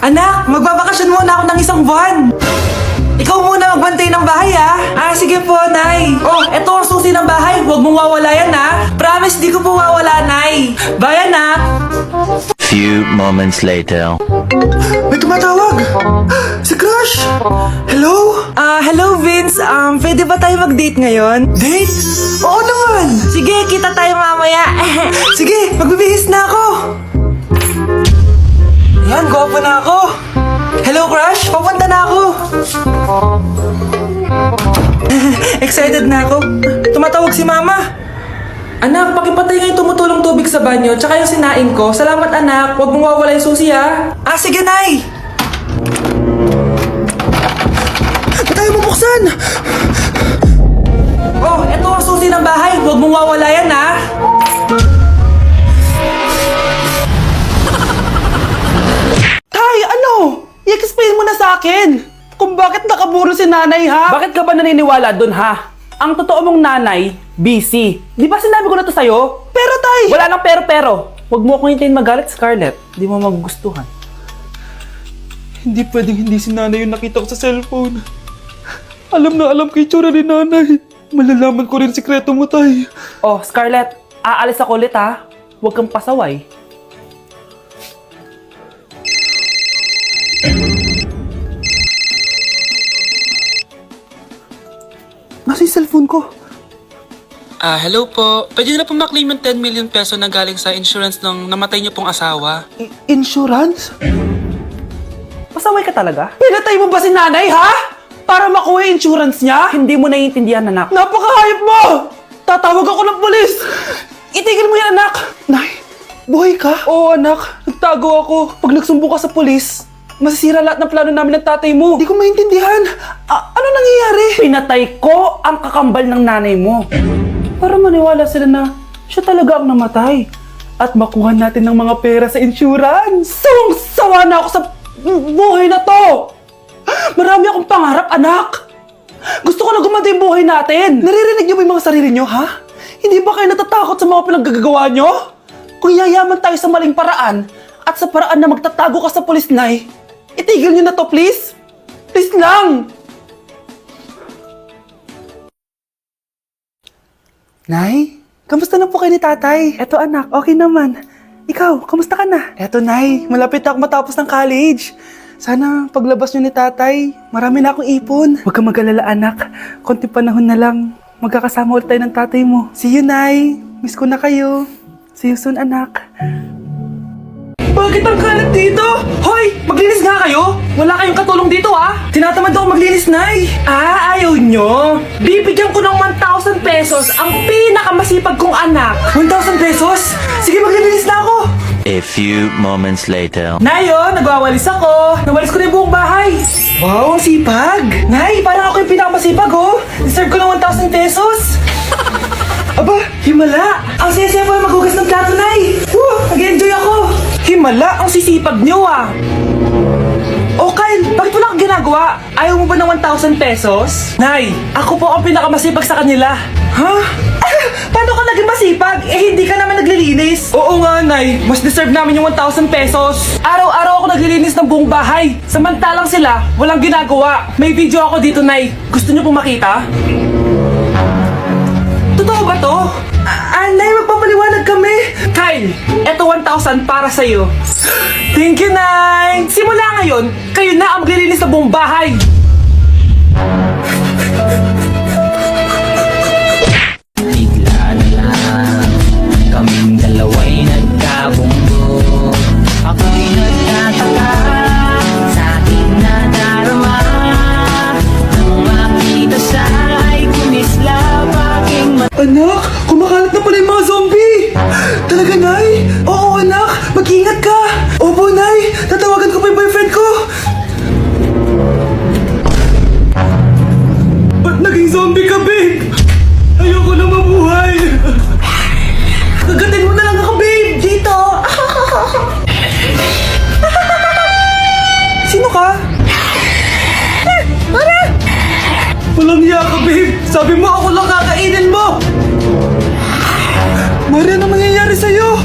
Anak, magbabakasyon muna ako ng isang buwan. Ikaw muna magbantay ng bahay, ha? Sige po, Nay. Oh, eto ang susi ng bahay. Huwag mong wawala yan, ha? Promise, di ko po wawala, Nay. Bye, anak. Few moments later. May tumatawag! Si Crush! Hello? Hello Vince. Pwede ba tayo mag-date ngayon? Date? Oo naman! Sige, kita tayo mamaya. Sige, magbibihis na ako! Yan, gwapo na ako! Hello Crush, papunta na ako! Excited na ako. Tumatawag si Mama. Anak, pakipatay nga yung tumutulong tubig sa banyo, tsaka yung sinain ko. Salamat anak, huwag mong wawala yung susi ha. Sige Nay! Ba't tayo mabuksan? Oh, eto ang susi ng bahay, huwag mong wawala yan ha. Tay, ano? I-explain mo na sa akin kung bakit nakaburo si nanay ha? Bakit ka ba naniniwala dun ha? Ang totoo mong nanay, busy. Di ba sinabi ko na to sa'yo? Pero tay! Wala nang pero. Huwag mo akong hintayin magalit, Scarlett. Di mo magugustuhan. Hindi pwedeng hindi si nanay yung nakita ko sa cellphone. Alam na alam kay tsura ni nanay. Malalaman ko rin sikreto mo, tay. Oh, Scarlett, aalis ako ulit ha. Huwag kang pasaway. Nasa yung cellphone ko. Hello po. Pwede na po maklaim yung 10 million peso na galing sa insurance ng namatay niyo pong asawa. Insurance? Pasaway ka talaga? Pinatay mo ba si nanay, ha? Para makuha yung insurance niya? Hindi mo naiintindihan, anak. Napakahayop mo! Tatawag ako ng polis! Itigil mo yan, anak! Nay, buhay ka? Oo, anak. Nagtago ako. Pag nagsumbong ka sa polis, masisira lahat ng plano namin ng tatay mo. Hindi ko maintindihan. Ano nangyayari? Pinatay ko ang kakambal ng nanay mo. Para maniwala sila na siya talaga ang namatay. At makuha natin ng mga pera sa insurance. Sawang-sawa na ako sa buhay na to! Marami akong pangarap, anak! Gusto ko na gumanda yung buhay natin! Naririnig niyo ba yung mga sarili niyo, ha? Hindi ba kayo natatakot sa mga pinaggagawa niyo? Kung yayaman tayo sa maling paraan at sa paraan na magtatago ka sa pulis, Nay, itigil niyo na to, please! Please lang! Nay, kamusta na po kayo ni tatay? Eto anak, okay naman. Ikaw, kamusta ka na? Eto Nay, malapit ako matapos ng college. Sana paglabas niyo ni tatay, marami na akong ipon. Huwag kang mag-alala anak, konti panahon na lang. Magkakasama ulit tayo ng tatay mo. See you Nay, miss ko na kayo. See you soon anak. Bakit ang kalat dito? Hoy! Maglinis nga kayo! Wala kayong katulong dito Tinatamad ako maglinis, Nay! Ayaw nyo? Bibigyan ko ng 1,000 pesos ang pinakamasipag kong anak! 1,000 pesos? Sige, maglinis na ako! A few moments later. Nay, nagwawalis ako! Nawalis ko na yung buong bahay! Wow, ang sipag! Nay, parang ako yung pinakamasipag, Deserve ko ng 1,000 pesos! Aba, himala! Ang saya-saya pa maghugas ng plato, Nay! Nag-enjoy ako! Himala, ang sisipag nyo, Oh, Kyle, bakit wala kang ginagawa? Ayaw mo ba ng 1,000 pesos? Nay, ako po ang pinakamasipag sa kanila. Ha? Paano ka naging masipag? Hindi ka naman naglilinis. Oo nga, Nay. Mas deserve namin yung 1,000 pesos. Araw-araw ako naglilinis ng buong bahay. Samantalang sila, walang ginagawa. May video ako dito, Nay. Gusto niyo pong makita? Totoo ba to? Nay, magpapaliwanag kami. Kyle, eto 1,000 para sa'yo. Thank you, Nay. Simula ngayon, kayo na ang maglilinis sa buong bahay. Bigla na lang kaming dalawa'y nagkabunggo. Ako'y nagtataka sa aking nadarama. Nang makita siya ay kumislap aking mata. Anak, kumakalat na pala yung mga zombie! Talaga, Nay? Oo, anak! Mag-ingat ka! Opo, Nay! Tatawagan ko pa yung boyfriend ko! Ba't naging zombie ka, babe? Ayoko na mabuhay! Kagatin mo na lang ako, babe! Dito! Sino ka? Walang hiya ka, babe! Sabi mo ako lang kakainin mo! Maria, ano mangyayari sa'yo?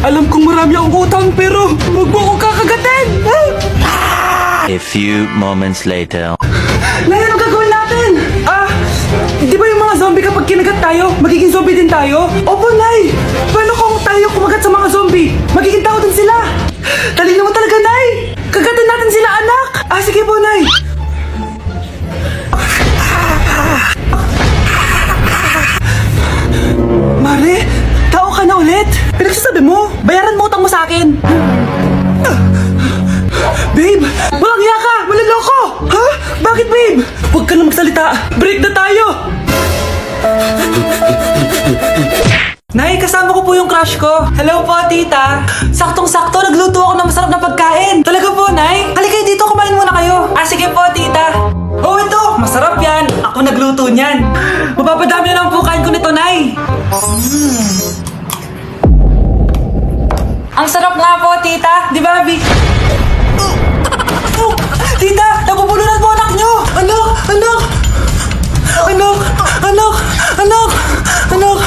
Alam kong marami akong utang pero huwag mo ako kakainin! kakagatin! A few moments later. Nay, anong gagawin natin? Di ba yung mga zombie kapag kinagat tayo, magiging zombie din tayo? Opo, Nay! Paano kung tayo kumagat sa mga zombie? Magiging tao din sila! Talino mo talaga, Nay! Kagatin natin sila, anak! Sige po, Nay! Mare, tao ka na ulit? Pinagsasabi mo, bayaran mo utang mo sa akin! Babe, walang hiya ka! Maloloko! Ha? Bakit, babe? Huwag ka na magsalita! Break na tayo! Nay, kasama ko po yung crush ko. Hello po, tita. Saktong-sakto, nagluto ako ng masarap na pagkain. Talaga po, Nay? Halika dito, kumain muna kayo. Sige po, tita. Oh, ito! Masarap yan! Ako nagluto niyan. Mapapadami na lang po kain ko nito, Nay. Ang sarap nga po, tita. Di ba, Abby? Tita, nabubulunan po anak nyo! Anak! Anak! Anak! Anak! Anak! Anak!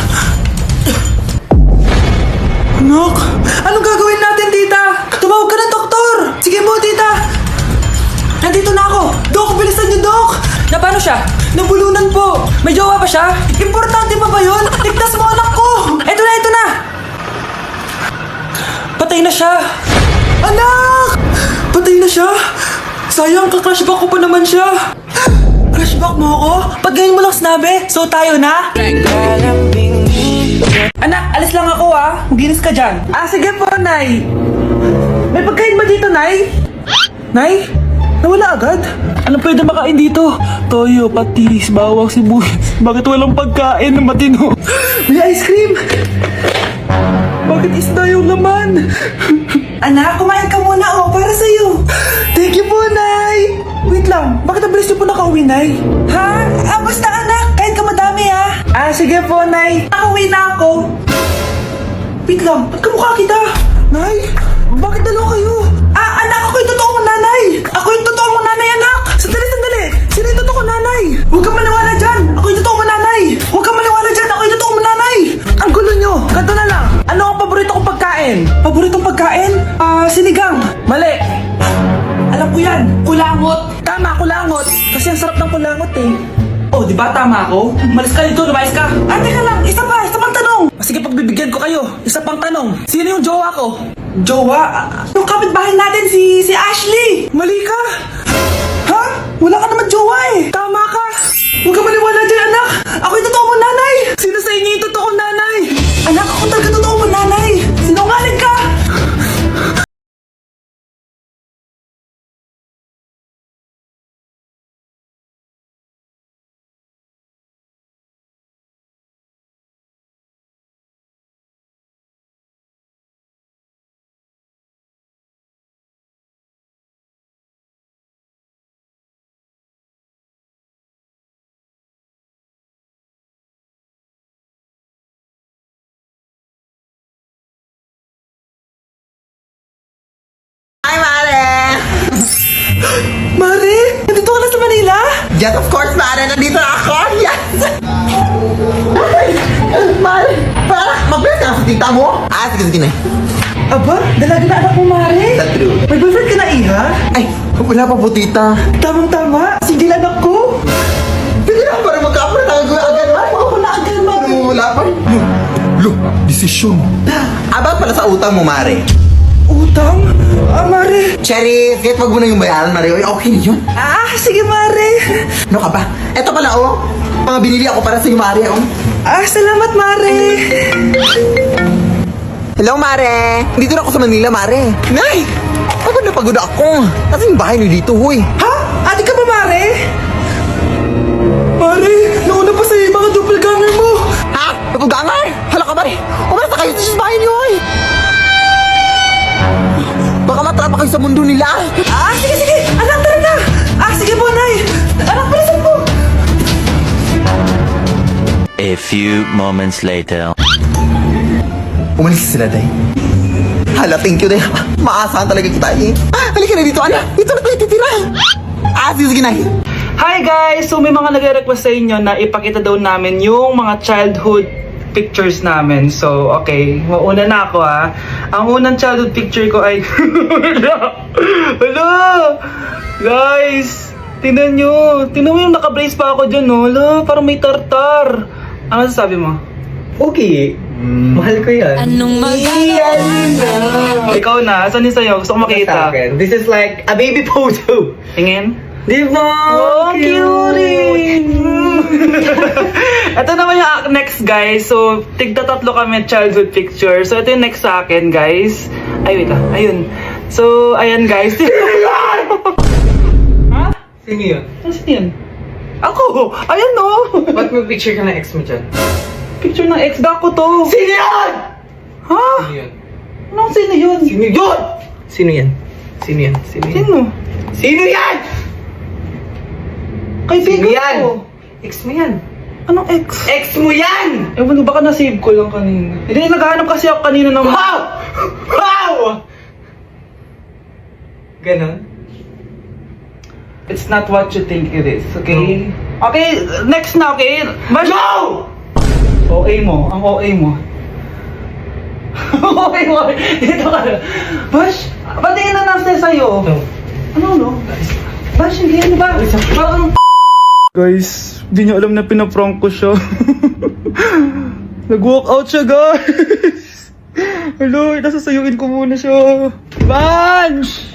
Anak! Anong gagawin natin, tita? Tumawag ka ng doktor! Sige po, tita! Nandito na ako! Dok, bilisan niyo, Dok! Na paano siya? Nabulunan po! May jowa pa siya? Importante pa ba yun? Ligtas mo anak ko! Ito na, ito na! Patay na siya! Anak! Patay na siya! Sayang, ka-crushback ko pa naman siya! Crushback mo ako? Pag ngayon mo lang sinabi, so tayo na? Anak, alis lang ako Maginis ka dyan. Sige po, Nay. May pagkain ba dito, Nay? Nay? Nawala agad? Anong pwede makain dito? Toyo, patis, bawang, sibuyas. Bakit walang pagkain na matino? May ice cream! Bakit isda yung laman? Anak, kumain ka muna para sa'yo. Thank you po, Nay. Wait lang, bakit abilis niyo po nakauwi, Nay? Ha? Basta anak, kahit ka madami sige po, Nay. Nakauwi na ako. Wait lang, ba't kamukha kita? Nay, bakit dalawa kayo? Anak, ako yung totoo mong nanay. Ako yung totoo mong nanay, anak. Sandali, sandali. Sino yung totoo kong nanay? Huwag kang maniwala dyan. Ako yung totoo mong nanay. Huwag kang maniwala dyan. Ako yung totoo mong nanay. Ang gulo nyo. Ganto na lang. Ano ang paborito kong pagkain? Paboritong pagkain? Sinigang. Mali. Alam ko yan. Kulangot. Tama, kulangot. Kasi ang sarap ng kulangot Oh, di ba tama ako? Malis ka dito, lumayas ka. Teka lang. Isa pang tanong. Sige, pagbibigyan ko kayo. Isa pang tanong. Sino yung jowa ko? Jowa? Yung kapitbahay natin, si Ashley. Mali ka. Ha? Wala ka naman jowa Tama ka. Huwag ka maniwala dyan, anak. Ako yung totoo mong nanay. Sino sa inyo yung totoo nanay? Anak, ako talaga totoo mong nanay. Sinungaling ka. Hi, Mare! Mare, nandito ka na sa Manila? Yes, of course, Mare! Nandito na ako! Yes! Mare! Mag-bless ka sa tita mo? Sige na. Aba, dalaga na anak mo, Mare. That's true. May boyfriend ka na, Iha? Ay, wala pa po, tita. Tamang-tama, single anak ko. Pwede na para magka-apra tayo agad, Mare. Ako na agad, Mare. Wala pa. Desisyon. About pala sa utang mo, Mare. Utang? Mare. Cherry, kahit wag mo na yung bayaran, Mare. Okay na yun. Sige, Mare. Ano ka ba? Eto pala, mga binili ako para sa'yo, Mare, Salamat, Mare. Hello, Mare! Dito na ako sa Manila, Mare. Nay! Pagod na pagod ako. Kasi yung bahay niyo dito, huy. Ha? Ate ka ba, Mare? Mare, nauna pa sa'yo yung mga doppelganger mo. Ha? Napugangar? Hala ka, Mare! Umalas na kayo sa bahay niyo, huy! Baka matrapa kayo sa mundo nila. Sige. Anak, tara na. Sige po, Nay. Anak, bilisan po. A few moments later. Umalis sila, Day. Hala, thank you, Day. Maasahan talaga kita, Halika na dito, anak. Dito na tayo titira. Sige, Nay. Hi guys! So may mga nag-request sa inyo na ipakita daw namin yung mga childhood pictures namin. So, okay. Mauna na ako ha. Ang unang childhood picture ko ay... Hala! Guys! Tingnan nyo. Tingnan mo yung naka-brace pa ako dyan, no? Hala, parang may tartar. Ano sasabi mo? Okay. Mahal ko yan. Anong Ikaw na. Saan yung sa'yo? Gusto ko makita. This is like a baby photo. Tingin. Di ba? Oh, cute! Ito naman yung next, guys. So, tigda tatlo kami childhood picture. So, ito yung next sa akin, guys. Ay, wait lang. Ayun. So, ayan, guys. Ha? Sino yun? Saan yun? Ako! Ayan, no! Ba't may picture ka ng ex mo dyan? Picture ng ex ko to. Sino yun? Ha? Sino yun? Anong sino yun? Sino yun? Sino yan? Sino yan? Sino yan? Sino? Sino yan? Kaibigan Sino yan? ko. Ex mo yan. Anong ex? Ex mo yan! Ewan ko, baka na-save ko lang kanina. Hindi, naghahanap kasi ako kanina ng... Wow! Wow! Ganon? It's not what you think it is, okay? Okay, next na, okay? Bash! No! OA mo, ang OA mo. OA mo, dito ka na. Bash, patingin na nasa sa'yo. No. Ano? Bash, hindi yan ba? Parang... Guys, di nyo alam na pinaprank ko siya. Nag-walk out siya, guys. Hello, nasasayuin ko muna siya. Bansh!